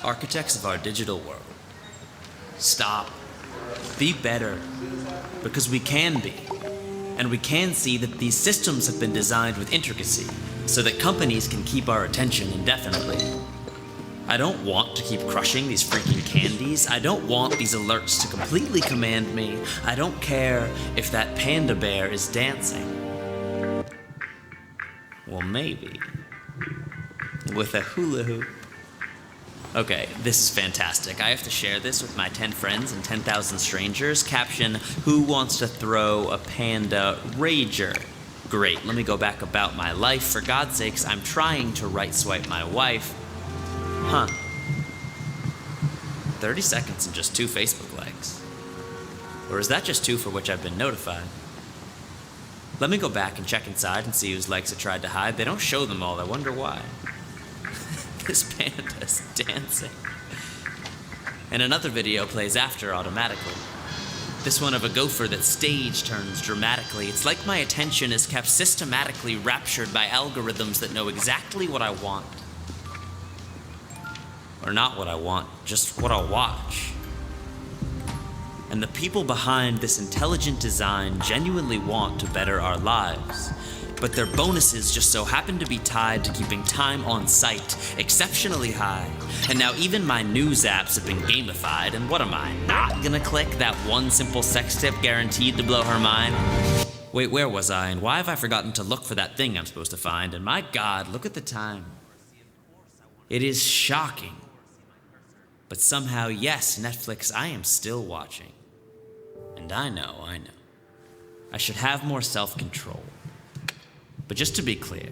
architects of our digital world. Stop. Be better. Because we can be. And we can see that these systems have been designed with intricacy so that companies can keep our attention indefinitely. I don't want to keep crushing these freaking candies. I don't want these alerts to completely command me. I don't care if that panda bear is dancing. Well, maybe. With a hula hoop. Okay, this is fantastic. I have to share this with my 10 friends and 10,000 strangers. Caption, who wants to throw a panda rager? Great, let me go back about my life. For God's sakes, I'm trying to right swipe my wife. Huh. 30 seconds and just 2 Facebook likes. Or is that just 2 for which I've been notified? Let me go back and check inside and see whose likes I tried to hide. They don't show them all, I wonder why. This panda's dancing. And another video plays after automatically. This one of a gopher that stage turns dramatically. It's like my attention is kept systematically raptured by algorithms that know exactly what I want. Or not what I want, just what I'll watch. And the people behind this intelligent design genuinely want to better our lives. But their bonuses just so happen to be tied to keeping time on site exceptionally high. And now even my news apps have been gamified, and what am I, not gonna click that one simple sex tip guaranteed to blow her mind? Wait, where was I, and why have I forgotten to look for that thing I'm supposed to find? And my God, look at the time. It is shocking. But somehow, yes, Netflix, I am still watching. And I know. I should have more self-control. But just to be clear,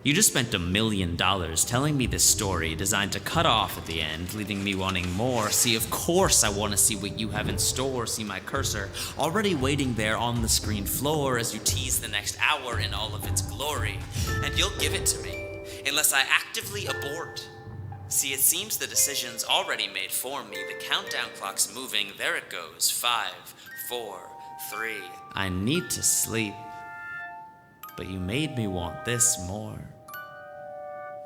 you just spent $1 million telling me this story designed to cut off at the end, leaving me wanting more. See, of course I want to see what you have in store. See my cursor already waiting there on the screen floor as you tease the next hour in all of its glory. And you'll give it to me, unless I actively abort. See, it seems the decision's already made for me. The countdown clock's moving. There it goes. 5, 4, 3. I need to sleep. But you made me want this more.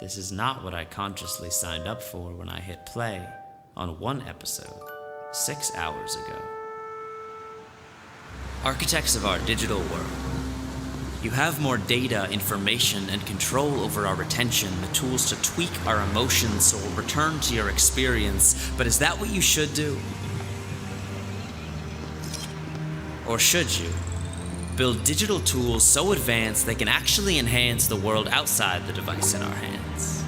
This is not what I consciously signed up for when I hit play on one episode 6 hours ago. Architects of our digital world. You have more data, information, and control over our attention, the tools to tweak our emotions so we'll return to your experience. But is that what you should do? Or should you build digital tools so advanced they can actually enhance the world outside the device in our hands?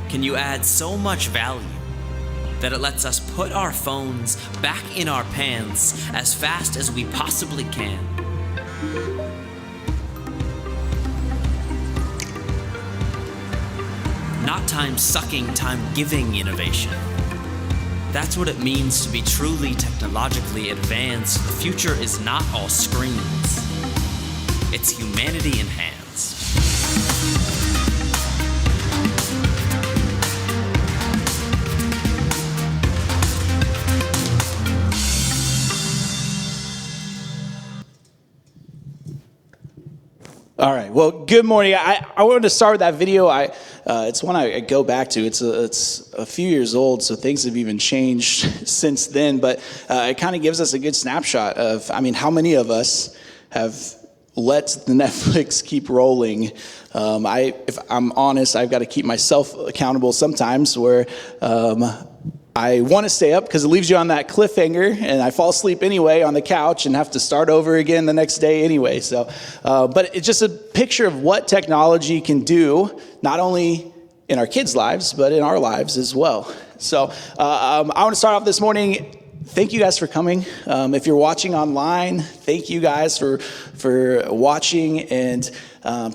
Can you add so much value that it lets us put our phones back in our pants as fast as we possibly can? Not time-sucking, time-giving innovation. That's what it means to be truly technologically advanced. The future is not all screens. It's humanity enhanced. All right. Well, good morning. I wanted to start with that video. It's one I go back to. It's a few years old, so things have even changed since then. But it kind of gives us a good snapshot of, how many of us have let the Netflix keep rolling. If I'm honest, I've got to keep myself accountable sometimes where I want to stay up because it leaves you on that cliffhanger, and I fall asleep anyway on the couch and have to start over again the next day anyway. So, but it's just a picture of what technology can do, not only in our kids' lives, but in our lives as well. So I want to start off this morning. Thank you guys for coming. If you're watching online, thank you guys for watching and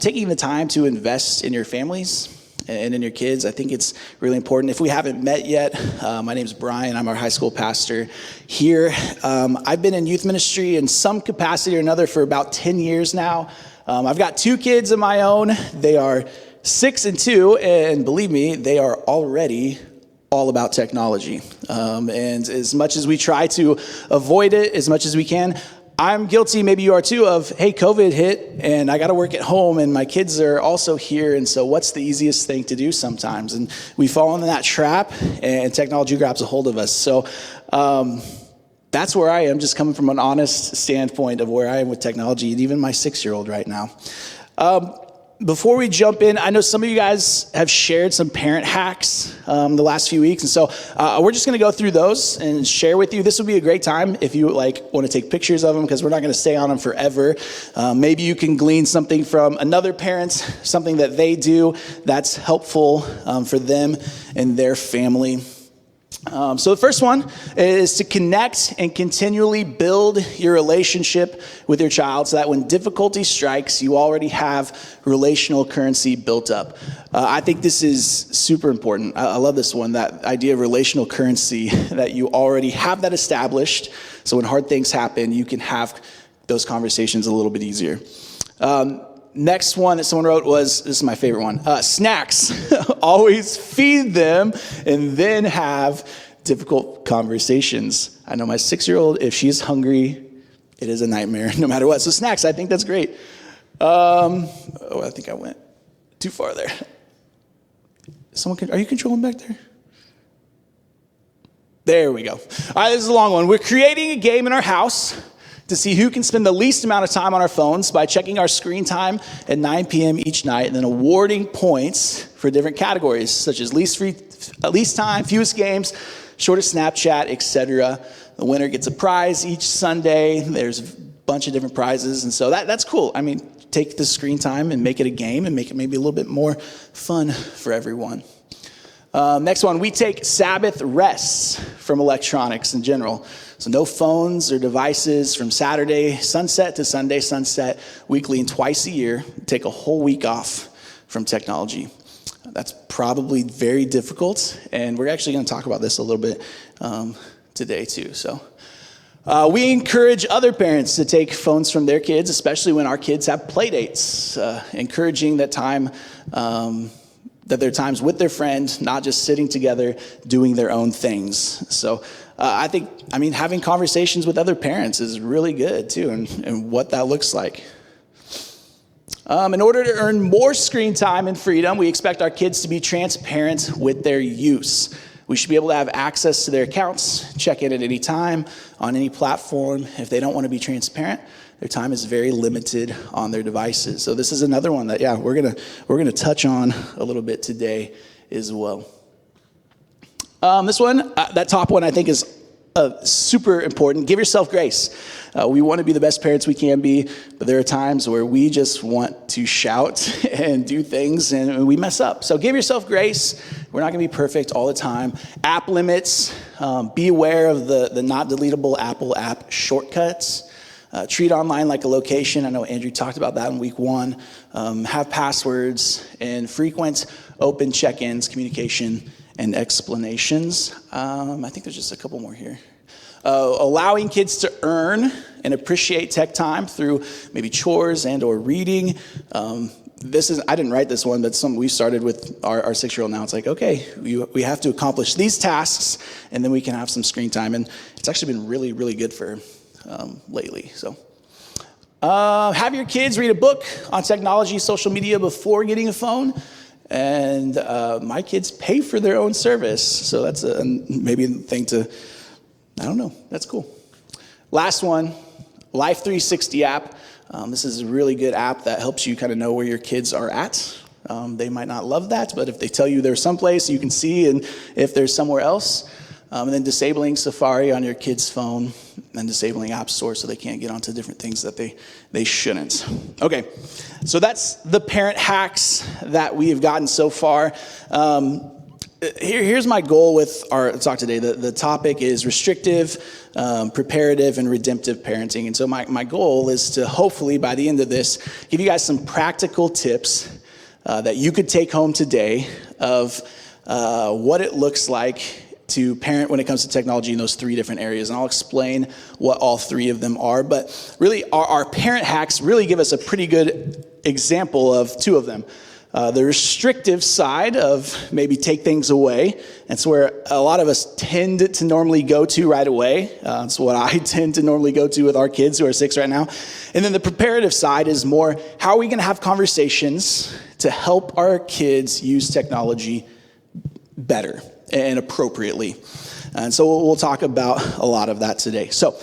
taking the time to invest in your families and in your kids. I think it's really important. If we haven't met yet, my name is Bryan. I'm our high school pastor here. I've been in youth ministry in some capacity or another for about 10 years now. I've got 2 kids of my own. They are 6 and 2, and believe me, they are already all about technology. And as much as we try to avoid it as much as we can, I'm guilty, maybe you are too, of, hey, COVID hit and I got to work at home and my kids are also here. And so what's the easiest thing to do sometimes? And we fall into that trap and technology grabs a hold of us. So that's where I am, just coming from an honest standpoint of where I am with technology and even my 6-year-old right now. Before we jump in, I know some of you guys have shared some parent hacks the last few weeks, and so we're just going to go through those and share with you. This would be a great time if you want to take pictures of them, because we're not going to stay on them forever. Maybe you can glean something from another parent, something that they do that's helpful for them and their family. So the first one is to connect and continually build your relationship with your child so that when difficulty strikes, you already have relational currency built up. I think this is super important. I love this one, that idea of relational currency, that you already have that established. So when hard things happen, you can have those conversations a little bit easier. Next one that someone wrote was, this is my favorite one, snacks. Always feed them and then have difficult conversations. I know my 6-year-old, if she's hungry, it is a nightmare no matter what. So snacks, I think that's great. I think I went too far there. Are you controlling back there? There we go. All right, this is a long one. We're creating a game in our house to see who can spend the least amount of time on our phones by checking our screen time at 9 p.m. each night and then awarding points for different categories, such as least time, fewest games, shortest Snapchat, etc. The winner gets a prize each Sunday. There's a bunch of different prizes, and so that's cool. I mean, take the screen time and make it a game and make it maybe a little bit more fun for everyone. Next one, we take Sabbath rests from electronics in general. So no phones or devices from Saturday sunset to Sunday sunset, weekly and twice a year. Take a whole week off from technology. That's probably very difficult, and we're actually going to talk about this a little bit today too. So we encourage other parents to take phones from their kids, especially when our kids have play dates, encouraging that time that their times with their friend, not just sitting together doing their own things. So I think, having conversations with other parents is really good too, and what that looks like. In order to earn more screen time and freedom, we expect our kids to be transparent with their use. We should be able to have access to their accounts, check in at any time, on any platform. If they don't want to be transparent, their time is very limited on their devices. So this is another one that, we're gonna touch on a little bit today as well. This one, that top one, I think is super important. Give yourself grace. We want to be the best parents we can be, but there are times where we just want to shout and do things and we mess up. So give yourself grace. We're not going to be perfect all the time. App limits. Be aware of the not deletable Apple app shortcuts. Treat online like a location. I know Andrew talked about that in week 1. Have passwords and frequent open check-ins, communication, and explanations. I think there's just a couple more here. Allowing kids to earn and appreciate tech time through maybe chores and or reading. I didn't write this one, but something we started with our 6-year-old now. It's like, okay, we have to accomplish these tasks and then we can have some screen time. And it's actually been really, really good for lately. So have your kids read a book on technology, social media before getting a phone. And my kids pay for their own service. So that's maybe a thing to, I don't know. That's cool. Last one, Life 360 app. This is a really good app that helps you kind of know where your kids are at. They might not love that, but if they tell you they're someplace, you can see and if there's somewhere else. And then disabling Safari on your kid's phone and disabling App Store so they can't get onto different things that they shouldn't. Okay, so that's the parent hacks that we have gotten so far. Here's my goal with our talk today. The topic is restrictive, preparative, and redemptive parenting. And so my goal is to hopefully by the end of this give you guys some practical tips that you could take home today of what it looks like to parent when it comes to technology in those 3 different areas. And I'll explain what all 3 of them are. But really, our parent hacks really give us a pretty good example of 2 of them. The restrictive side of maybe take things away. That's where a lot of us tend to normally go to right away. It's what I tend to normally go to with our kids who are 6 right now. And then the preparative side is more, how are we going to have conversations to help our kids use technology better and appropriately? And so we'll talk about a lot of that today. So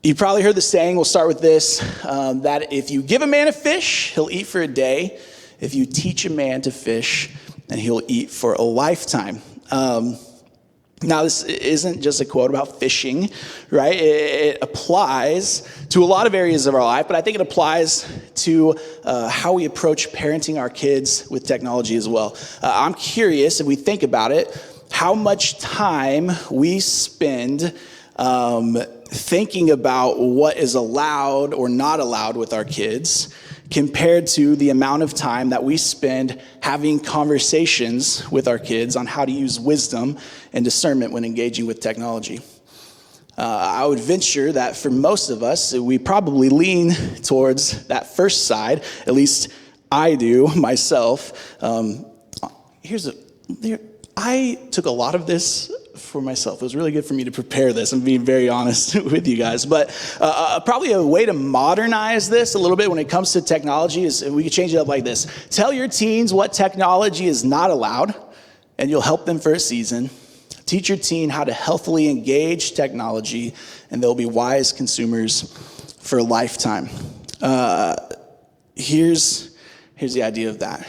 you probably heard the saying, we'll start with this, that if you give a man a fish, he'll eat for a day. If you teach a man to fish, then he'll eat for a lifetime. Now, this isn't just a quote about fishing, right? It applies to a lot of areas of our life, but I think it applies to how we approach parenting our kids with technology as well. I'm curious, if we think about it, how much time we spend thinking about what is allowed or not allowed with our kids compared to the amount of time that we spend having conversations with our kids on how to use wisdom and discernment when engaging with technology. I would venture that for most of us, we probably lean towards that first side. At least I do myself. I took a lot of this for myself. It was really good for me to prepare this. I'm being very honest with you guys. But probably a way to modernize this a little bit when it comes to technology is we could change it up like this. Tell your teens what technology is not allowed, and you'll help them for a season. Teach your teen how to healthily engage technology, and they'll be wise consumers for a lifetime. Here's the idea of that.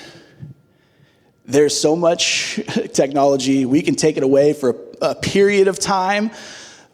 There's so much technology, we can take it away for a period of time,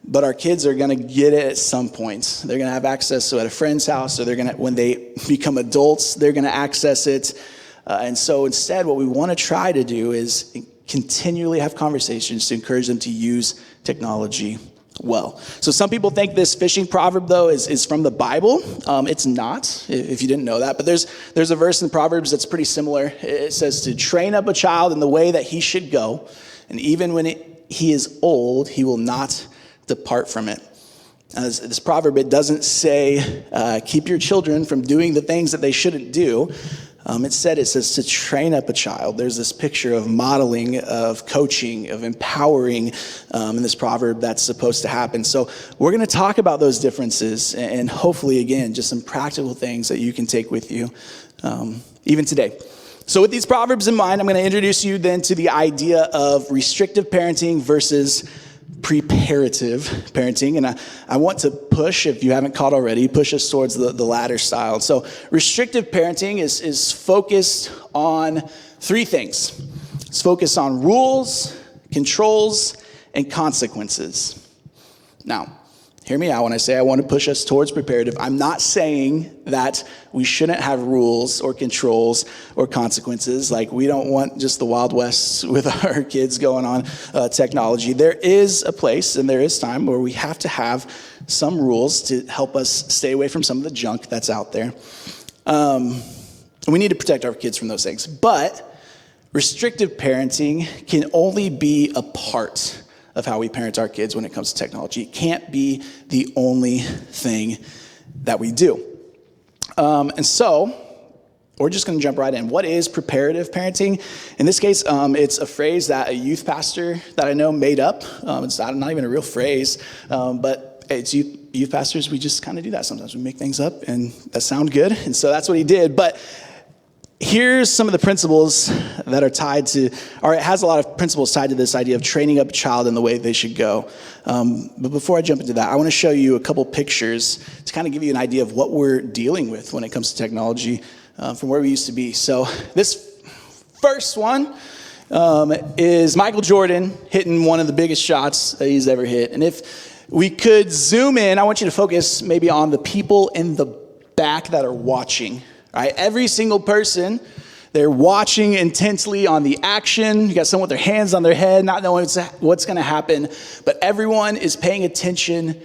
but our kids are going to get it at some point. They're going to have access to it at a friend's house, or when they become adults, they're going to access it. And so instead, what we want to try to do is continually have conversations to encourage them to use technology well. So some people think this fishing proverb, though, is from the Bible. It's not, if you didn't know that. But there's a verse in Proverbs that's pretty similar. It says to train up a child in the way that he should go, and even when he is old, he will not depart from it. This proverb, it doesn't say keep your children from doing the things that they shouldn't do. It says to train up a child. There's this picture of modeling, of coaching, of empowering in this proverb that's supposed to happen. So we're going to talk about those differences and hopefully, again, just some practical things that you can take with you even today. So with these proverbs in mind, I'm going to introduce you then to the idea of restrictive parenting versus preparative parenting. And I want to push, if you haven't caught already, push us towards the latter style. So restrictive parenting is focused on 3 things. It's focused on rules, controls, and consequences. Now, hear me out when I say I want to push us towards preparative. I'm not saying that we shouldn't have rules or controls or consequences. Like, we don't want just the Wild West with our kids going on technology. There is a place and there is time where we have to have some rules to help us stay away from some of the junk that's out there. We need to protect our kids from those things. But restrictive parenting can only be a part of how we parent our kids when it comes to technology. It can't be the only thing that we do. And so we're just going to jump right in. What is preparative parenting? In this case, it's a phrase that a youth pastor that I know made up. It's not even a real phrase, but it's youth pastors, we just kind of do that sometimes. We make things up and that sound good. And so that's what he did. But here's some of the principles that are tied to, or it has a lot of principles tied to this idea of training up a child in the way they should go. But before I jump into that, I want to show you a couple pictures to kind of give you an idea of what we're dealing with when it comes to technology from where we used to be. So this first one is Michael Jordan hitting one of the biggest shots that he's ever hit. And if we could zoom in, I want you to focus maybe on the people in the back that are watching. Right? Every single person, they're watching intensely on the action. You got someone with their hands on their head, not knowing what's going to happen. But everyone is paying attention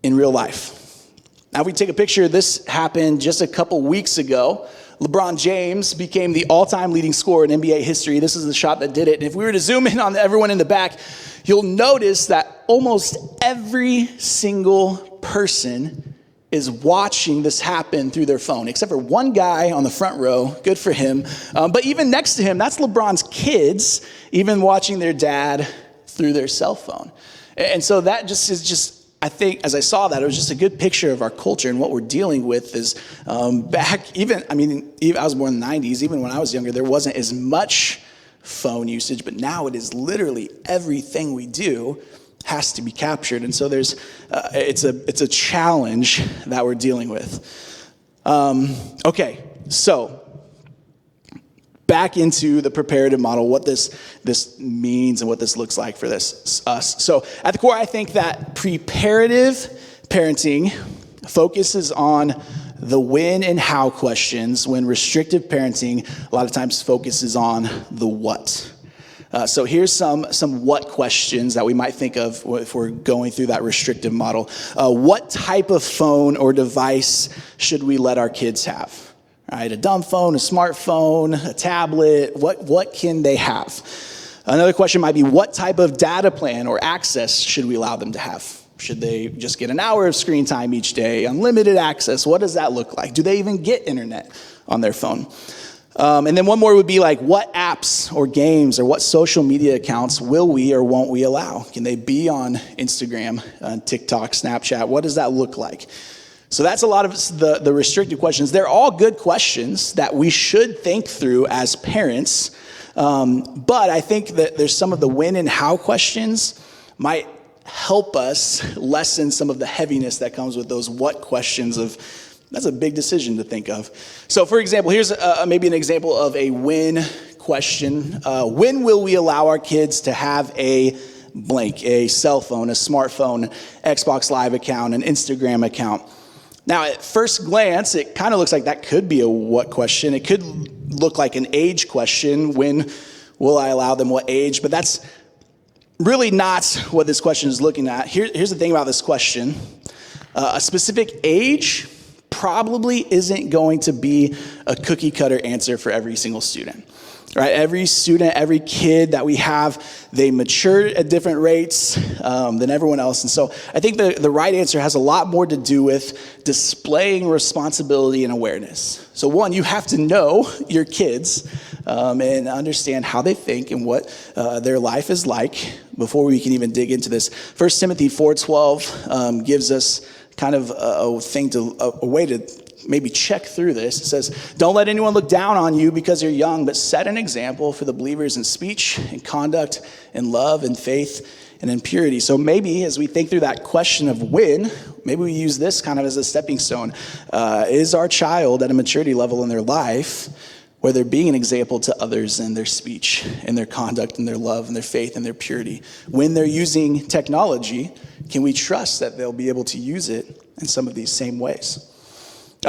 in real life. Now, if we take a picture, this happened just a couple weeks ago. LeBron James became the all-time leading scorer in NBA history. This is the shot that did it. And if we were to zoom in on everyone in the back, you'll notice that almost every single person is watching this happen through their phone, except for one guy on the front row. Good for him. But even next to him, that's LeBron's kids, even watching their dad through their cell phone. And so that I think, as I saw that, it was just a good picture of our culture and what we're dealing with is I was born in the 90s. Even when I was younger, there wasn't as much phone usage, but now it is literally everything we do has to be captured. And so it's a challenge that we're dealing with. Okay, so back into the preparative model, what this means and what this looks like for us. So at the core, I think that preparative parenting focuses on the when and how questions, when restrictive parenting a lot of times focuses on the what. So here's some what questions that we might think of if we're going through that restrictive model. What type of phone or device should we let our kids have? Right, a dumb phone, a smartphone, a tablet, what can they have? Another question might be, what type of data plan or access should we allow them to have? Should they just get an hour of screen time each day, unlimited access? What does that look like? Do they even get internet on their phone? And then one more would be like, what apps or games or what social media accounts will we or won't we allow? Can they be on Instagram, TikTok, Snapchat? What does that look like? So that's a lot of the restrictive questions. They're all good questions that we should think through as parents. But I think that there's some of the when and how questions might help us lessen some of the heaviness that comes with those what questions of, that's a big decision to think of. So for example, here's maybe an example of a when question. When will we allow our kids to have a blank, a cell phone, a smartphone, Xbox Live account, an Instagram account? Now, at first glance, it kind of looks like that could be a what question. It could look like an age question. When will I allow them what age? But that's really not what this question is looking at. Here's the thing about this question. A specific age probably isn't going to be a cookie cutter answer for every single student. Right, every student, every kid that we have, they mature at different rates than everyone else. And so I think the right answer has a lot more to do with displaying responsibility and awareness. So one, you have to know your kids and understand how they think and what their life is like before we can even dig into this. 1 Timothy 4:12 gives us kind of a way to maybe check through this. It says, don't let anyone look down on you because you're young, but set an example for the believers in speech and conduct and love and faith and in purity. So maybe as we think through that question of when, maybe we use this kind of as a stepping stone. Is our child at a maturity level in their life where they're being an example to others in their speech, in their conduct, in their love, in their faith, and their purity? When they're using technology, can we trust that they'll be able to use it in some of these same ways?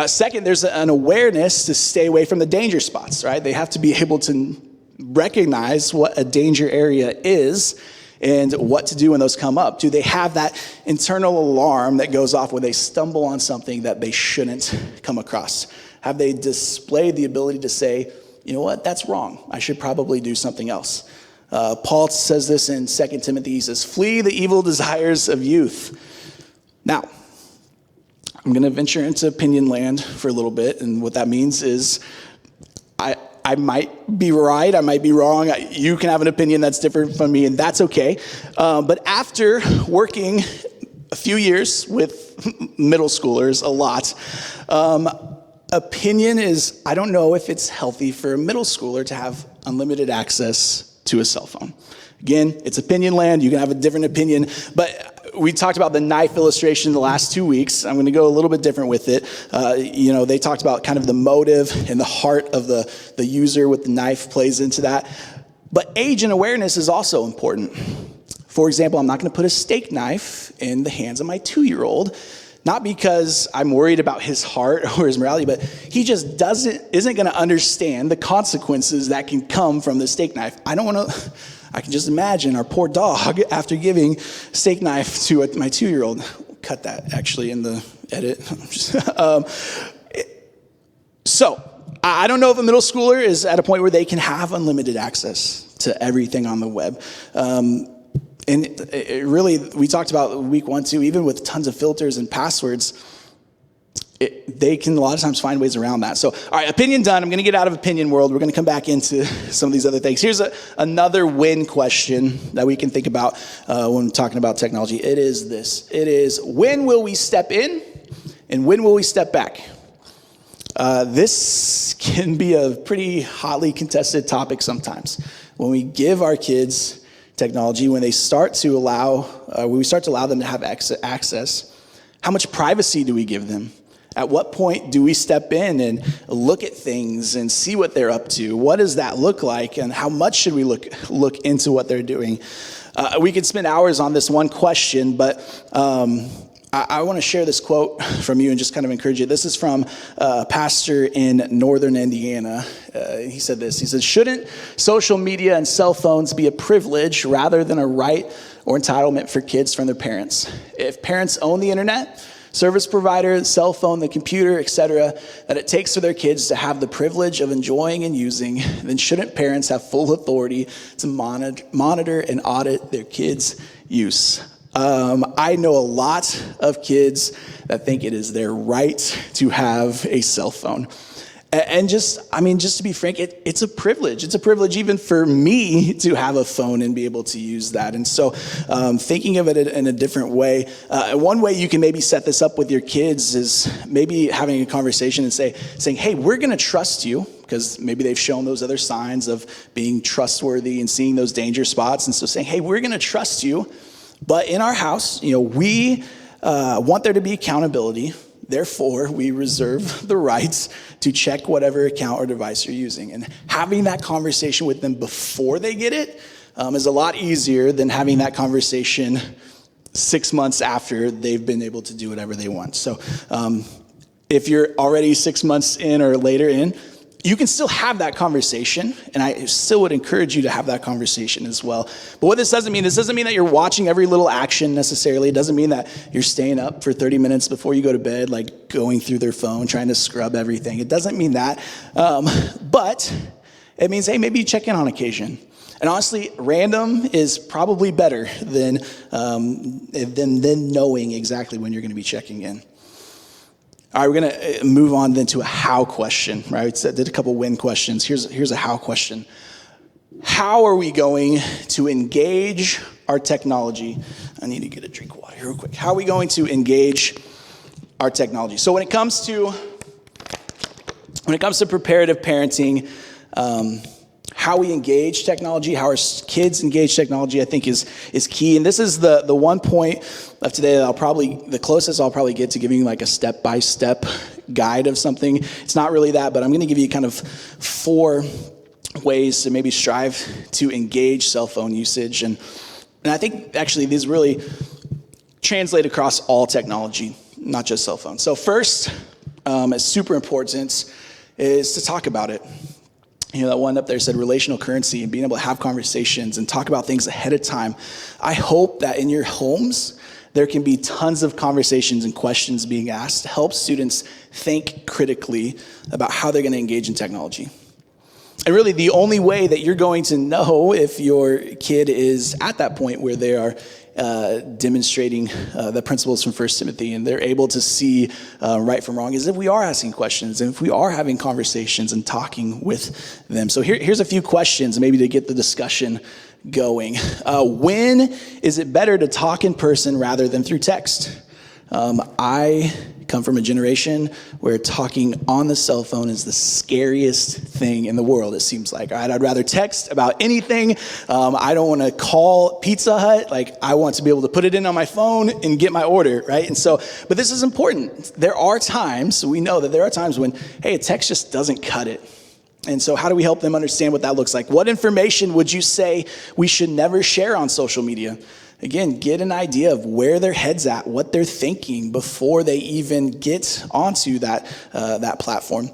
Second, there's an awareness to stay away from the danger spots, right? They have to be able to recognize what a danger area is and what to do when those come up. Do they have that internal alarm that goes off when they stumble on something that they shouldn't come across? Have they displayed the ability to say, you know what, that's wrong. I should probably do something else. Paul says this in 2 Timothy. He says, flee the evil desires of youth. Now, I'm going to venture into opinion land for a little bit, and what that means is I might be right, I might be wrong. You can have an opinion that's different from me, and that's okay. But after working a few years with middle schoolers, a lot, opinion is, I don't know if it's healthy for a middle schooler to have unlimited access to a cell phone. Again, it's opinion land. You can have a different opinion, but we talked about the knife illustration the last 2 weeks. I'm going to go a little bit different with it. They talked about kind of the motive and the heart of the user with the knife plays into that. But age and awareness is also important. For example, I'm not going to put a steak knife in the hands of my 2-year-old, not because I'm worried about his heart or his morality, but he just isn't going to understand the consequences that can come from the steak knife. I can just imagine our poor dog after giving steak knife to my 2-year-old. Cut that actually in the edit. So I don't know if a middle schooler is at a point where they can have unlimited access to everything on the web. And it really, we talked about week 1, 2, even with tons of filters and passwords, they can a lot of times find ways around that. So, all right, opinion done. I'm going to get out of opinion world. We're going to come back into some of these other things. Here's another win question that we can think about when talking about technology. It is this. It is, when will we step in and when will we step back? This can be a pretty hotly contested topic sometimes. When we give our kids technology, when we start to allow them to have access, how much privacy do we give them? At what point do we step in and look at things and see what they're up to? What does that look like, and how much should we look into what they're doing? We could spend hours on this one question, but I want to share this quote from you and just kind of encourage you. This is from a pastor in northern Indiana. He said this. He said, "Shouldn't social media and cell phones be a privilege rather than a right or entitlement for kids from their parents? If parents own the internet, service provider, the cell phone, the computer, etc., that it takes for their kids to have the privilege of enjoying and using, then shouldn't parents have full authority to monitor and audit their kids' use?" I know a lot of kids that think it is their right to have a cell phone. And just to be frank, it's a privilege. It's a privilege even for me to have a phone and be able to use that. And so thinking of it in a different way, one way you can maybe set this up with your kids is maybe having a conversation and saying, hey, we're going to trust you, because maybe they've shown those other signs of being trustworthy and seeing those danger spots. And so saying, hey, we're going to trust you, but in our house, we want there to be accountability. Therefore, we reserve the rights to check whatever account or device you're using. And having that conversation with them before they get it is a lot easier than having that conversation 6 months after they've been able to do whatever they want. So if you're already 6 months in or later in, you can still have that conversation, and I still would encourage you to have that conversation as well. But what this doesn't mean that you're watching every little action necessarily. It doesn't mean that you're staying up for 30 minutes before you go to bed, like going through their phone, trying to scrub everything. It doesn't mean that. But it means, hey, maybe you check in on occasion. And honestly, random is probably better than knowing exactly when you're going to be checking in. All right, we're going to move on then to a how question, right? So I did a couple win questions. Here's a how question. How are we going to engage our technology? I need to get a drink of water here real quick. How are we going to engage our technology? So when it comes to preparative parenting, how we engage technology, how our kids engage technology, I think is key. And this is the one point of today that the closest I'll probably get to giving you like a step-by-step guide of something. It's not really that, but I'm going to give you kind of 4 ways to maybe strive to engage cell phone usage. And I think actually these really translate across all technology, not just cell phones. So first, it's super important, is to talk about it. That one up there said relational currency and being able to have conversations and talk about things ahead of time. I hope that in your homes, there can be tons of conversations and questions being asked to help students think critically about how they're going to engage in technology. And really, the only way that you're going to know if your kid is at that point where they are demonstrating the principles from 1 Timothy and they're able to see right from wrong is if we are asking questions and if we are having conversations and talking with them. So here's a few questions maybe to get the discussion going. When is it better to talk in person rather than through text? I come from a generation where talking on the cell phone is the scariest thing in the world, it seems like. All right, I'd rather text about anything. I don't want to call Pizza Hut. Like, I want to be able to put it in on my phone and get my order, right? And so, but this is important. We know that there are times when, hey, a text just doesn't cut it. And so how do we help them understand what that looks like? What information would you say we should never share on social media? Again, get an idea of where their head's at, what they're thinking before they even get onto that platform.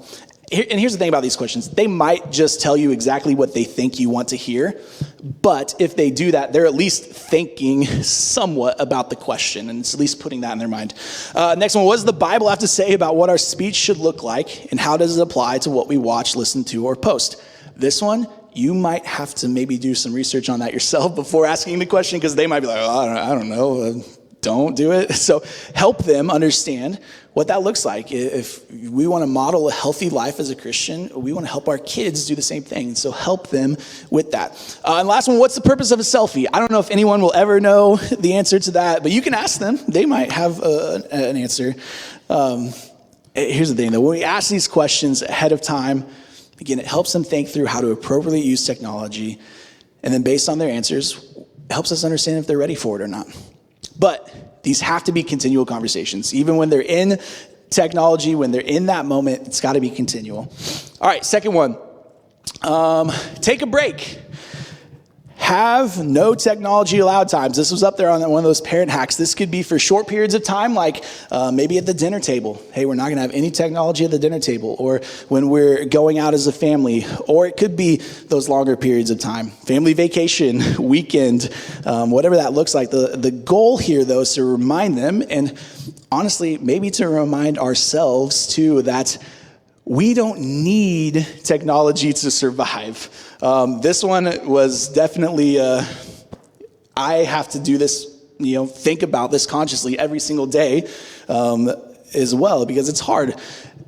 And here's the thing about these questions. They might just tell you exactly what they think you want to hear. But if they do that, they're at least thinking somewhat about the question. And it's at least putting that in their mind. Next one, what does the Bible have to say about what our speech should look like? And how does it apply to what we watch, listen to, or post? This one, you might have to maybe do some research on that yourself before asking the question, because they might be like, oh, I don't know. don't do it. So help them understand what that looks like. If we want to model a healthy life as a Christian, we want to help our kids do the same thing. So help them with that. And last one, what's the purpose of a selfie? I don't know if anyone will ever know the answer to that, but you can ask them. They might have an answer. Here's the thing, though. When we ask these questions ahead of time, again, it helps them think through how to appropriately use technology. And then based on their answers, it helps us understand if they're ready for it or not. But these have to be continual conversations. Even when they're in technology, when they're in that moment, it's got to be continual. All right, second one. Take a break. Have no technology allowed times. This was up there on one of those parent hacks. This could be for short periods of time, like maybe at the dinner table. Hey, we're not going to have any technology at the dinner table, or when we're going out as a family, or it could be those longer periods of time. Family vacation, weekend, whatever that looks like. The goal here, though, is to remind them, and honestly, maybe to remind ourselves, too, that we don't need technology to survive. This one was definitely, I have to do this, think about this consciously every single day as well, because it's hard.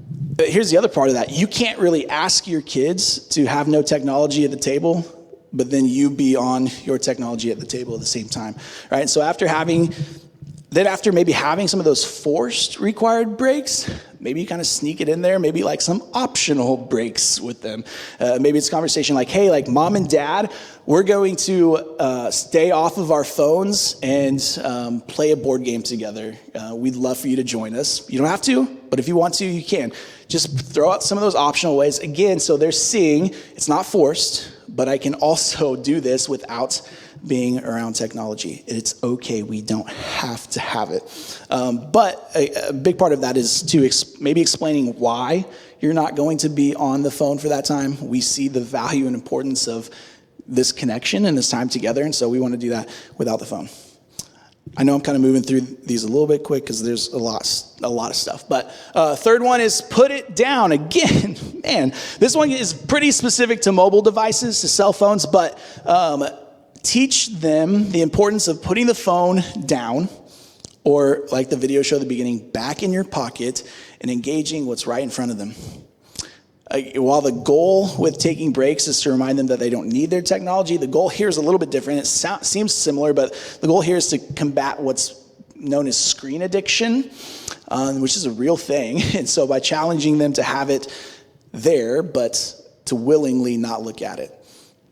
But here's the other part of that. You can't really ask your kids to have no technology at the table, but then you be on your technology at the table at the same time, right? So after maybe having some of those forced required breaks, maybe you kind of sneak it in there, maybe like some optional breaks with them. Maybe it's a conversation like, hey, like mom and dad, we're going to stay off of our phones and play a board game together. We'd love for you to join us. You don't have to, but if you want to, you can. Just throw out some of those optional ways. Again, so they're seeing it's not forced, but I can also do this without being around technology. It's okay. We don't have to have it. But a big part of that is to maybe explaining why you're not going to be on the phone for that time. We see the value and importance of this connection and this time together, and so we want to do that without the phone. I know I'm kind of moving through these a little bit quick because there's a lot of stuff. But third one is put it down. Again, man, this one is pretty specific to mobile devices, to cell phones, but teach them the importance of putting the phone down, or like the video showed at the beginning, back in your pocket and engaging what's right in front of them. While the goal with taking breaks is to remind them that they don't need their technology, the goal here is a little bit different. It seems similar, but the goal here is to combat what's known as screen addiction, which is a real thing. And so by challenging them to have it there, but to willingly not look at it.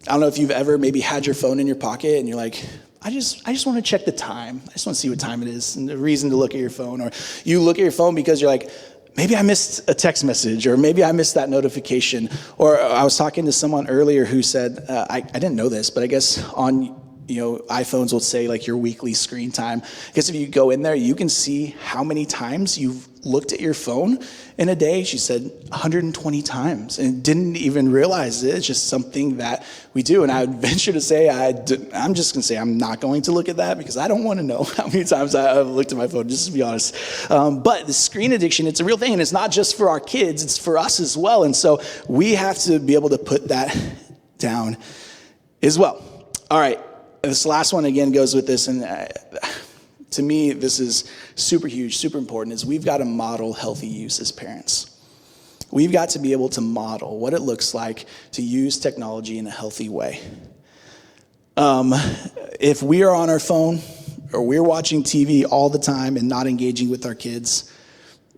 I don't know if you've ever maybe had your phone in your pocket and you're like, I just want to check the time. I just want to see what time it is, and the reason to look at your phone. Or you look at your phone because you're like, maybe I missed a text message, or maybe I missed that notification. Or I was talking to someone earlier who said, I didn't know this, but I guess on iPhones will say like your weekly screen time. I guess if you go in there, you can see how many times you've looked at your phone in a day. She said 120 times and didn't even realize it. It's just something that we do. And I would venture to say, I'm just going to say I'm not going to look at that because I don't want to know how many times I've looked at my phone, just to be honest. But the screen addiction, it's a real thing. And it's not just for our kids, it's for us as well. And so we have to be able to put that down as well. All right. This last one, again, goes with this, and to me, this is super huge, super important, is we've got to model healthy use as parents. We've got to be able to model what it looks like to use technology in a healthy way. If we are on our phone or we're watching TV all the time and not engaging with our kids,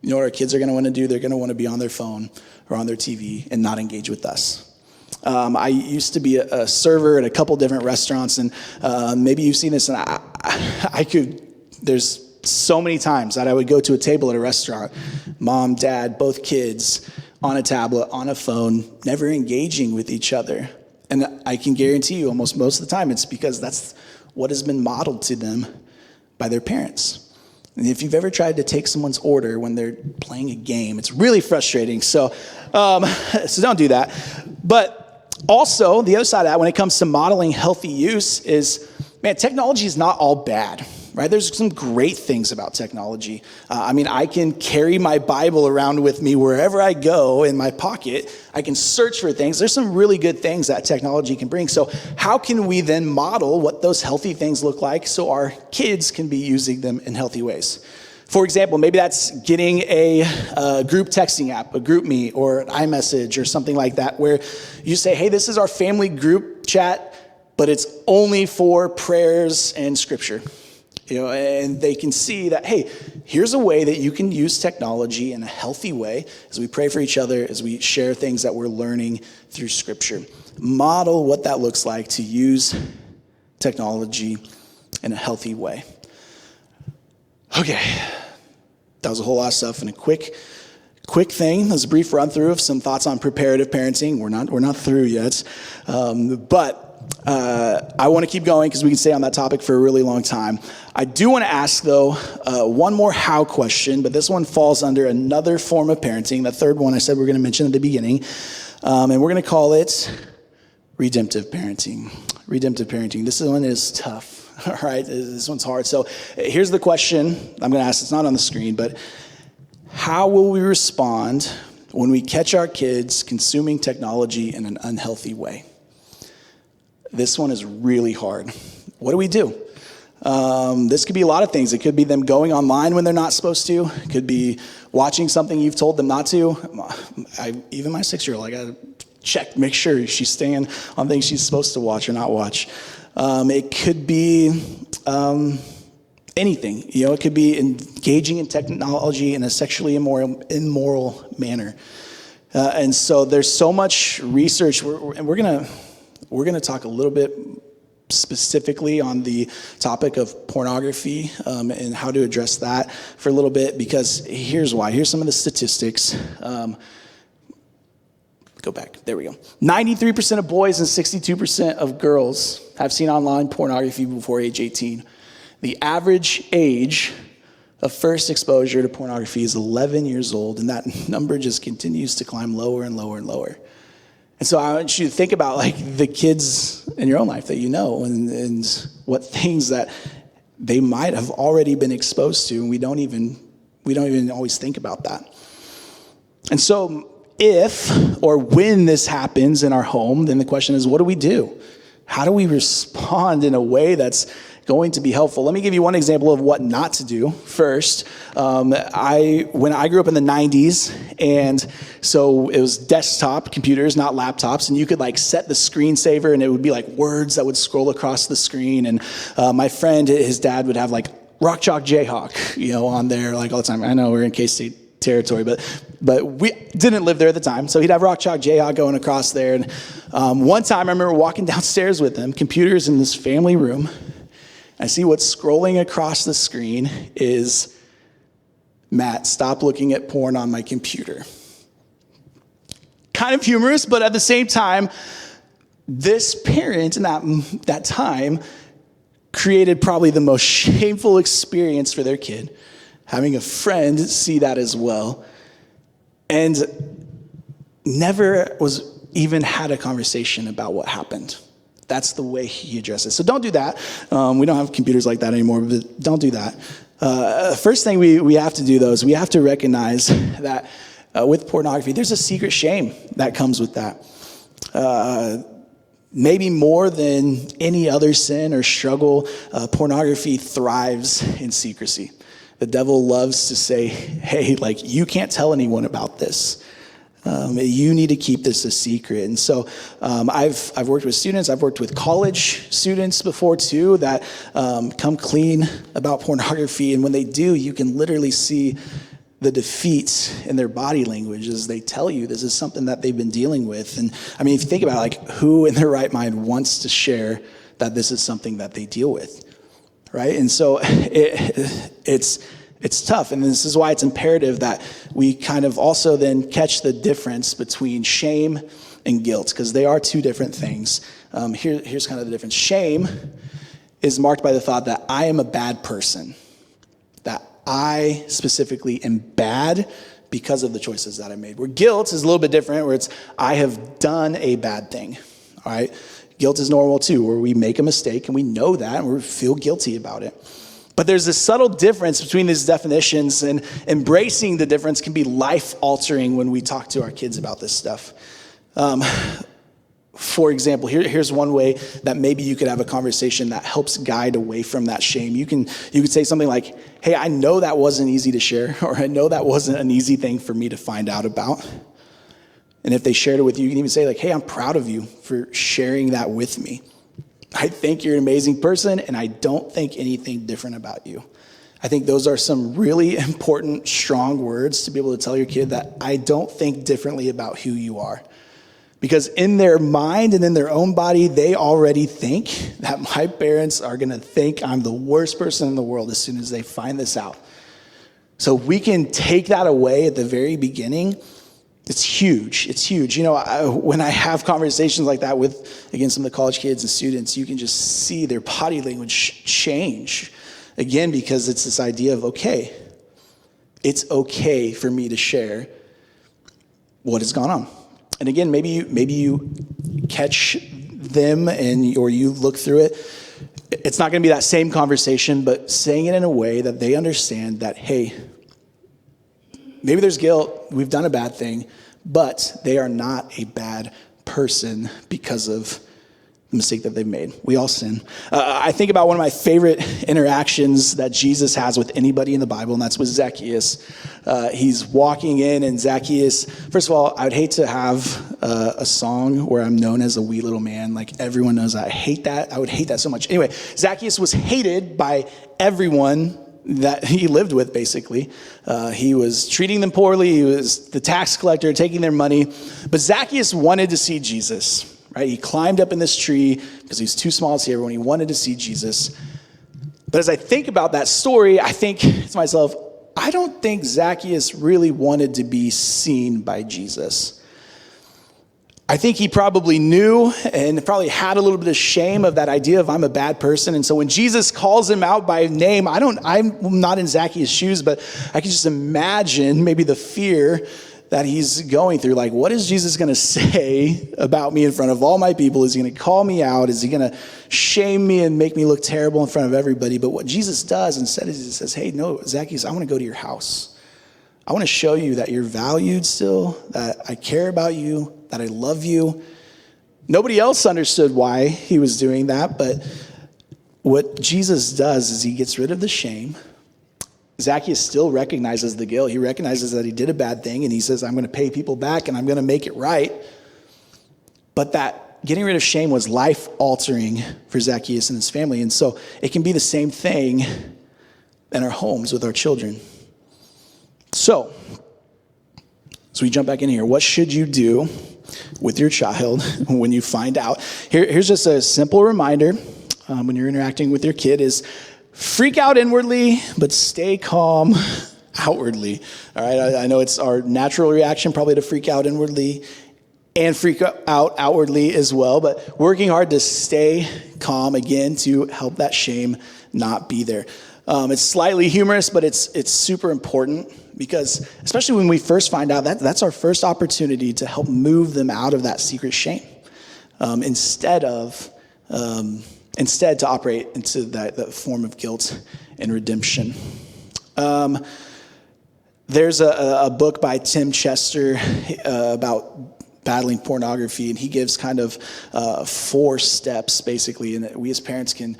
you know what our kids are going to want to do? They're going to want to be on their phone or on their TV and not engage with us. I used to be a server at a couple different restaurants, and maybe you've seen this, and there's so many times that I would go to a table at a restaurant, mom, dad, both kids, on a tablet, on a phone, never engaging with each other. And I can guarantee you almost most of the time it's because that's what has been modeled to them by their parents. And if you've ever tried to take someone's order when they're playing a game, it's really frustrating. So don't do that. But also, the other side of that, when it comes to modeling healthy use, is, man, technology is not all bad, right? There's some great things about technology. I can carry my Bible around with me wherever I go in my pocket. I can search for things. There's some really good things that technology can bring. So how can we then model what those healthy things look like so our kids can be using them in healthy ways? For example, maybe that's getting a group texting app, a GroupMe or an iMessage or something like that, where you say, hey, this is our family group chat, but it's only for prayers and scripture. And they can see that, hey, here's a way that you can use technology in a healthy way as we pray for each other, as we share things that we're learning through scripture. Model what that looks like to use technology in a healthy way. Okay, that was a whole lot of stuff in a quick thing. That was a brief run through of some thoughts on preparative parenting. We're not through yet, but I want to keep going because we can stay on that topic for a really long time. I do want to ask, though, one more how question, but this one falls under another form of parenting. The third one I said we're going to mention at the beginning, and we're going to call it redemptive parenting. Redemptive parenting. This one is tough. All right, this one's hard. So here's the question I'm going to ask. It's not on the screen, but how will we respond when we catch our kids consuming technology in an unhealthy way? This one is really hard. What do we do? This could be a lot of things. It could be them going online when they're not supposed to. It could be watching something you've told them not to. Even my 6-year-old, I got to check, make sure she's staying on things she's supposed to watch or not watch. It could be anything. It could be engaging in technology in a sexually immoral manner. And so there's so much research, and we're gonna talk a little bit specifically on the topic of pornography and how to address that for a little bit, because here's why. Here's some of the statistics. Go back. There we go. 93% of boys and 62% of girls have seen online pornography before age 18. The average age of first exposure to pornography is 11 years old, and that number just continues to climb lower and lower and lower. And so I want you to think about the kids in your own life that you know and what things that they might have already been exposed to, and we don't even always think about that. And so if or when this happens in our home, then the question is, what do we do? How do we respond in a way that's going to be helpful? Let me give you one example of what not to do first. When I grew up in the 90s, and so it was desktop computers, not laptops, and you could set the screensaver, and it would be words that would scroll across the screen. And my friend, his dad would have Rock Chalk Jayhawk, on there all the time. I know we're in K-State territory, but we didn't live there at the time, so he'd have Rock Chalk Jayhawk going across there. And one time I remember walking downstairs with him, computers in this family room. I see what's scrolling across the screen is, Matt, stop looking at porn on my computer. Kind of humorous, but at the same time, this parent in that time created probably the most shameful experience for their kid, having a friend see that as well, and never was even had a conversation about what happened. That's the way he addressed it. So don't do that. We don't have computers like that anymore, but don't do that. First thing we have to do, though, is we have to recognize that with pornography, there's a secret shame that comes with that. Maybe more than any other sin or struggle, pornography thrives in secrecy. The devil loves to say, hey, you can't tell anyone about this. You need to keep this a secret. And so I've worked with students. I've worked with college students before, too, that come clean about pornography. And when they do, you can literally see the defeat in their body language as they tell you this is something that they've been dealing with. And if you think about who in their right mind wants to share that this is something that they deal with, right? And so it's tough, and this is why it's imperative that we kind of also then catch the difference between shame and guilt, because they are two different things. Here's kind of the difference. Shame is marked by the thought that I am a bad person, that I specifically am bad because of the choices that I made. Where guilt is a little bit different, where it's I have done a bad thing, all right? Guilt is normal too, where we make a mistake and we know that and we feel guilty about it. But there's this subtle difference between these definitions, and embracing the difference can be life-altering when we talk to our kids about this stuff. For example, here's one way that maybe you could have a conversation that helps guide away from that shame. You could say something like, hey, I know that wasn't easy to share, or I know that wasn't an easy thing for me to find out about. And if they shared it with you, you can even say like, hey, I'm proud of you for sharing that with me. I think you're an amazing person, and I don't think anything different about you. I think those are some really important, strong words to be able to tell your kid that I don't think differently about who you are. Because in their mind and in their own body, they already think that my parents are going to think I'm the worst person in the world as soon as they find this out. So if we can take that away at the very beginning, it's huge. It's huge. You know, when I have conversations like that with, again, some of the college kids and students, you can just see their body language change. Again, because it's this idea of, okay, it's okay for me to share what has gone on. And again, maybe you catch them or you look through it. It's not going to be that same conversation, but saying it in a way that they understand that, hey, maybe there's guilt, we've done a bad thing, but they are not a bad person because of the mistake that they've made. We all sin. I think about one of my favorite interactions that Jesus has with anybody in the Bible, and that's with Zacchaeus. He's walking in, and Zacchaeus, first of all, I would hate to have a song where I'm known as a wee little man. Like, everyone knows that. I hate that. I would hate that so much. Anyway, Zacchaeus was hated by everyone that he lived with, basically. He was treating them poorly. He was the tax collector, taking their money. But Zacchaeus wanted to see Jesus. Right? He climbed up in this tree because he's too small to see everyone. He wanted to see Jesus. But as I think about that story, I think to myself, I don't think Zacchaeus really wanted to be seen by Jesus. I think he probably knew and probably had a little bit of shame of that idea of I'm a bad person. And so when Jesus calls him out by name, I'm not in Zacchaeus' shoes, but I can just imagine maybe the fear that he's going through. Like, what is Jesus going to say about me in front of all my people? Is he going to call me out? Is he going to shame me and make me look terrible in front of everybody? But what Jesus does instead is he says, hey, no, Zacchaeus, I want to go to your house. I want to show you that you're valued still, that I care about you, that I love you. Nobody else understood why he was doing that, but what Jesus does is he gets rid of the shame. Zacchaeus still recognizes the guilt. He recognizes that he did a bad thing, and he says, I'm going to pay people back, and I'm going to make it right. But that getting rid of shame was life-altering for Zacchaeus and his family. And so it can be the same thing in our homes with our children. So we jump back in here. What should you do with your child when you find out? Here's just a simple reminder when you're interacting with your kid is, freak out inwardly, but stay calm outwardly. All right, I know it's our natural reaction probably to freak out inwardly and freak out outwardly as well, but working hard to stay calm, again, to help that shame not be there. It's slightly humorous, but it's super important because especially when we first find out, that's our first opportunity to help move them out of that secret shame instead to operate into that form of guilt and redemption. There's a book by Tim Chester about battling pornography, and he gives kind of 4 steps, basically, and that we as parents can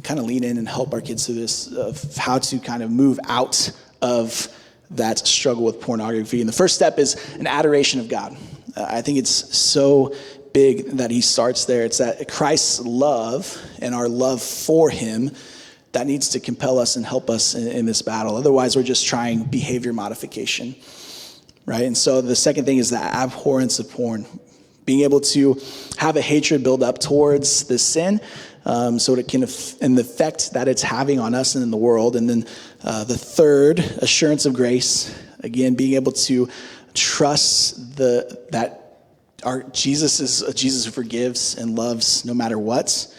kind of lean in and help our kids through this, of how to kind of move out of that struggle with pornography. And the first step is an adoration of God. I think it's so big that he starts there. It's that Christ's love and our love for him that needs to compel us and help us in this battle. Otherwise, we're just trying behavior modification, right? And so the second thing is the abhorrence of porn, being able to have a hatred build up towards the sin so it can, and the effect that it's having on us and in the world. And then the third, assurance of grace, again, being able to trust that our Jesus is a Jesus who forgives and loves no matter what.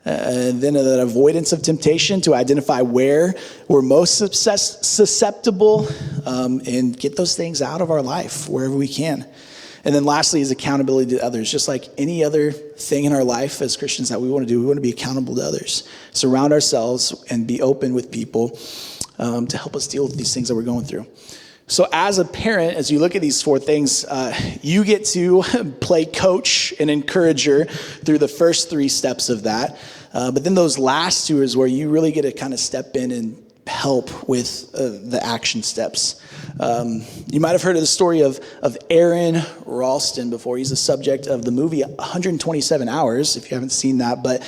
And then that avoidance of temptation, to identify where we're most susceptible and get those things out of our life wherever we can. And then lastly is accountability to others. Just like any other thing in our life as Christians that we want to do, we want to be accountable to others. Surround ourselves and be open with people to help us deal with these things that we're going through. So as a parent, as you look at these four things, you get to play coach and encourager through the first three steps of that. But then those last two is where you really get to kind of step in and help with the action steps. You might have heard of the story of Aaron Ralston before. He's the subject of the movie 127 Hours, if you haven't seen that. But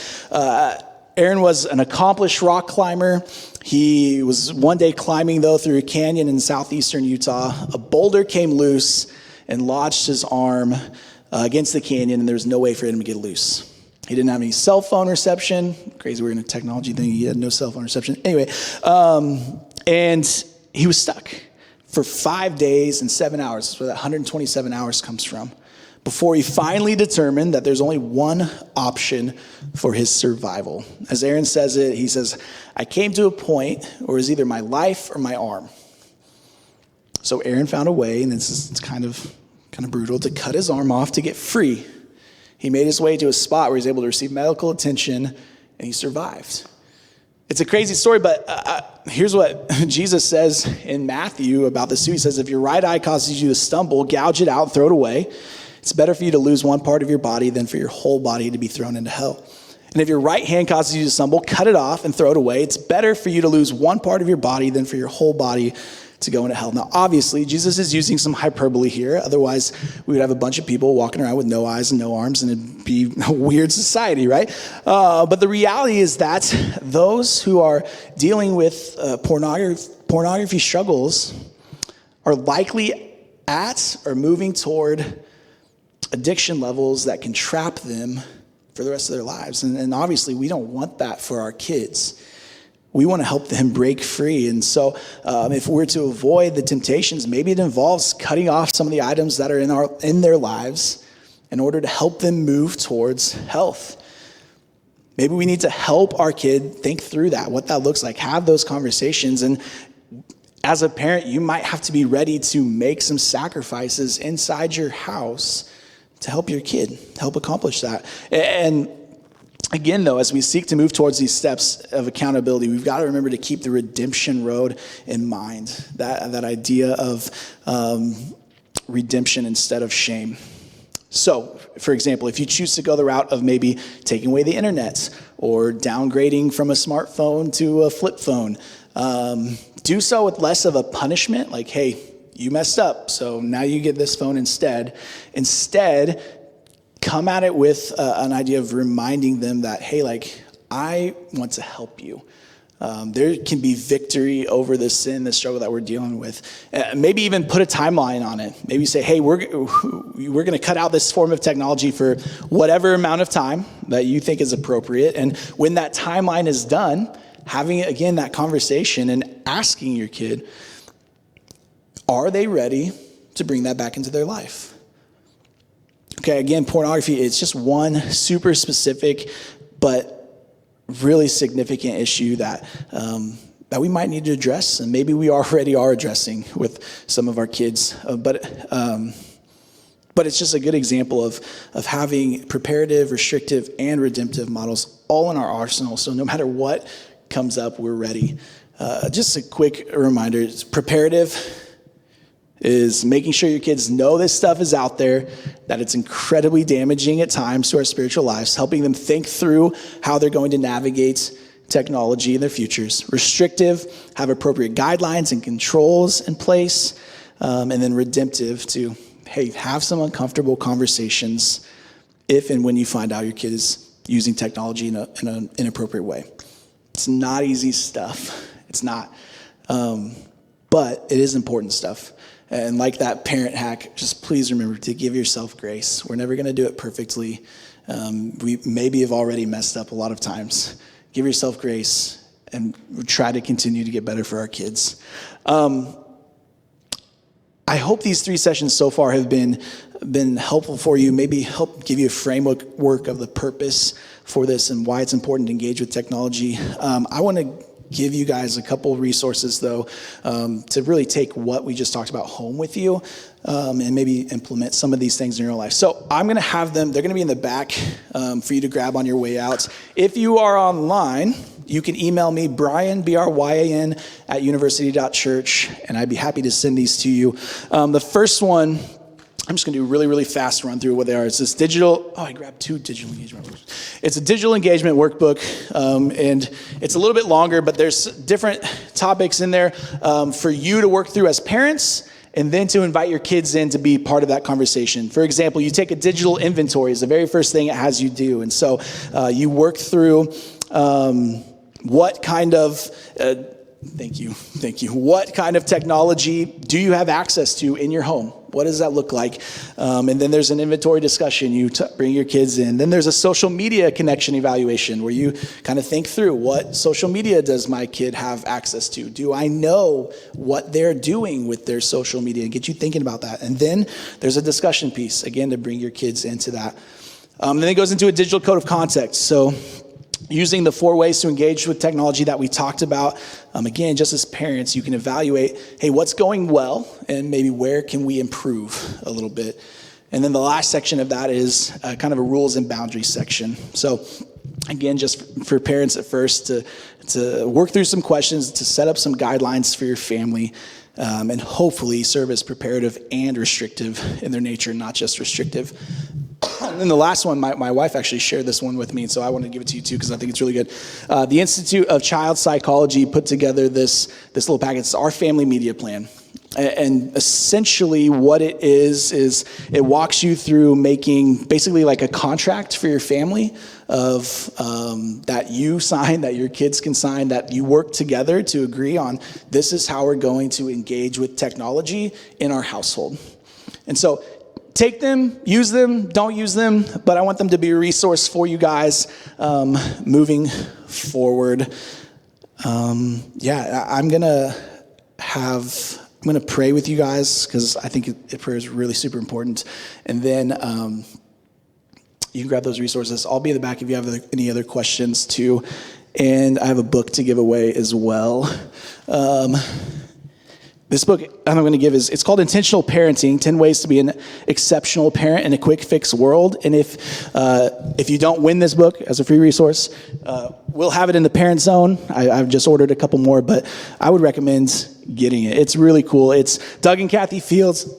Aaron was an accomplished rock climber. He was one day climbing, though, through a canyon in southeastern Utah. A boulder came loose and lodged his arm against the canyon, and there was no way for him to get loose. He didn't have any cell phone reception. Crazy, we're in a technology thing. He had no cell phone reception. Anyway, and he was stuck for 5 days and 7 hours. That's where that 127 hours comes from. Before he finally determined that there's only one option for his survival. As Aaron says it, he says, I came to a point where it was either my life or my arm. So Aaron found a way, and it's kind of brutal, to cut his arm off to get free. He made his way to a spot where he was able to receive medical attention, and he survived. It's a crazy story, but here's what Jesus says in Matthew about this too. He says, if your right eye causes you to stumble, gouge it out and throw it away. It's better for you to lose one part of your body than for your whole body to be thrown into hell. And if your right hand causes you to stumble, cut it off and throw it away. It's better for you to lose one part of your body than for your whole body to go into hell. Now, obviously, Jesus is using some hyperbole here. Otherwise, we would have a bunch of people walking around with no eyes and no arms, and it'd be a weird society, right? But the reality is that those who are dealing with pornography struggles are likely at or moving toward addiction levels that can trap them for the rest of their lives. And obviously, we don't want that for our kids. We want to help them break free. And so if we're to avoid the temptations, maybe it involves cutting off some of the items that are in their lives in order to help them move towards health. Maybe we need to help our kid think through that, what that looks like, have those conversations. And as a parent, you might have to be ready to make some sacrifices inside your house to help your kid, help accomplish that. And again, though, as we seek to move towards these steps of accountability, we've got to remember to keep the redemption road in mind, that idea of redemption instead of shame. So, for example, if you choose to go the route of maybe taking away the internet or downgrading from a smartphone to a flip phone, do so with less of a punishment, like, hey, you messed up, so now you get this phone instead. Instead, come at it with an idea of reminding them that, hey, like, I want to help you. There can be victory over the sin, the struggle that we're dealing with. Maybe even put a timeline on it. Maybe say, hey, we're going to cut out this form of technology for whatever amount of time that you think is appropriate. And when that timeline is done, having, again, that conversation and asking your kid, are they ready to bring that back into their life? Okay, again, pornography, it's just one super specific but really significant issue that we might need to address, and maybe we already are addressing with some of our kids. But it's just a good example of having preparative, restrictive, and redemptive models all in our arsenal. So no matter what comes up, we're ready. Just a quick reminder, it's preparative is making sure your kids know this stuff is out there, that it's incredibly damaging at times to our spiritual lives, helping them think through how they're going to navigate technology in their futures. Restrictive, have appropriate guidelines and controls in place. And then redemptive to, hey, have some uncomfortable conversations if and when you find out your kid is using technology in an inappropriate way. It's not easy stuff. It's not. But it is important stuff. And like that parent hack, just please remember to give yourself grace. We're never going to do it perfectly. We maybe have already messed up a lot of times. Give yourself grace and try to continue to get better for our kids. I hope these 3 sessions so far have been helpful for you, maybe help give you a framework of the purpose for this and why it's important to engage with technology. I want to give you guys a couple resources, though, to really take what we just talked about home with you and maybe implement some of these things in your life. So I'm going to have them. They're going to be in the back for you to grab on your way out. If you are online, you can email me, Bryan, Bryan, at university.church, and I'd be happy to send these to you. The first one, I'm just going to do a really, really fast run through what they are. It's this I grabbed 2 digital engagement workbooks. It's a digital engagement workbook, and it's a little bit longer, but there's different topics in there for you to work through as parents, and then to invite your kids in to be part of that conversation. For example, you take a digital inventory. It's the very first thing it has you do. And so you work through what kind of... Thank you. What kind of technology do you have access to in your home? What does that look like? And then there's an inventory discussion. You bring your kids in. Then there's a social media connection evaluation where you kind of think through, what social media does my kid have access to? Do I know what they're doing with their social media? And get you thinking about that. And then there's a discussion piece, again, to bring your kids into that. And then it goes into a digital code of conduct. So using the 4 ways to engage with technology that we talked about. Again, just as parents, you can evaluate, hey, what's going well, and maybe where can we improve a little bit. And then the last section of that is kind of a rules and boundaries section. So again, just for parents at first to work through some questions, to set up some guidelines for your family, and hopefully serve as preparative and restrictive in their nature, not just restrictive. And then the last one, my wife actually shared this one with me, and so I want to give it to you too because I think it's really good. The Institute of Child Psychology put together this little package. It's our family media plan. And essentially what it is it walks you through making basically like a contract for your family of that you sign, that your kids can sign, that you work together to agree on, this is how we're going to engage with technology in our household. And so take them, use them, don't use them, but I want them to be a resource for you guys moving forward. I'm going to pray with you guys because I think prayer is really super important. And then you can grab those resources. I'll be in the back if you have any other questions too. And I have a book to give away as well. This book I'm going to give it's called Intentional Parenting, 10 Ways to be an Exceptional Parent in a Quick Fix World. And if you don't win this book as a free resource, we'll have it in the parent zone. I've just ordered a couple more, but I would recommend getting it. It's really cool. It's Doug and Kathy Fields.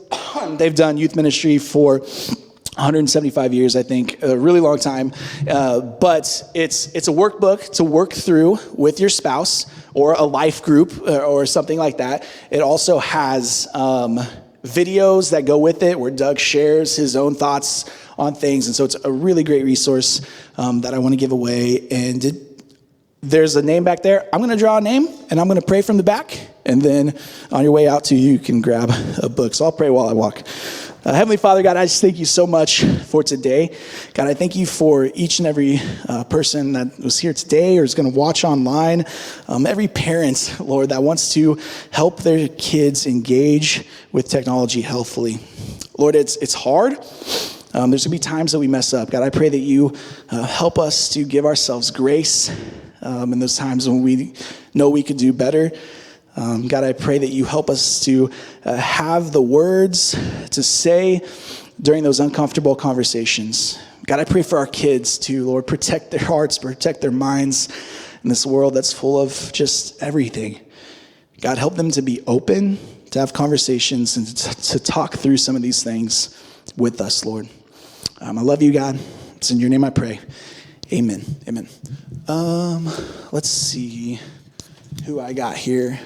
They've done youth ministry for 175 years, I think, a really long time. But it's a workbook to work through with your spouse or a life group or something like that. It also has videos that go with it where Doug shares his own thoughts on things. And so it's a really great resource that I want to give away. And there's a name back there. I'm going to draw a name and I'm going to pray from the back. And then on your way out to you can grab a book. So I'll pray while I walk. Heavenly Father, God, I just thank you so much for today. God, I thank you for each and every person that was here today or is going to watch online. Every parent, Lord, that wants to help their kids engage with technology healthfully. Lord, it's hard. There's going to be times that we mess up. God, I pray that you help us to give ourselves grace in those times when we know we could do better. God, I pray that you help us to have the words to say during those uncomfortable conversations. God, I pray for our kids to, Lord, protect their hearts, protect their minds in this world that's full of just everything. God, help them to be open, to have conversations, and to talk through some of these things with us, Lord. I love you, God. It's in your name I pray. Amen. Amen. Let's see who I got here.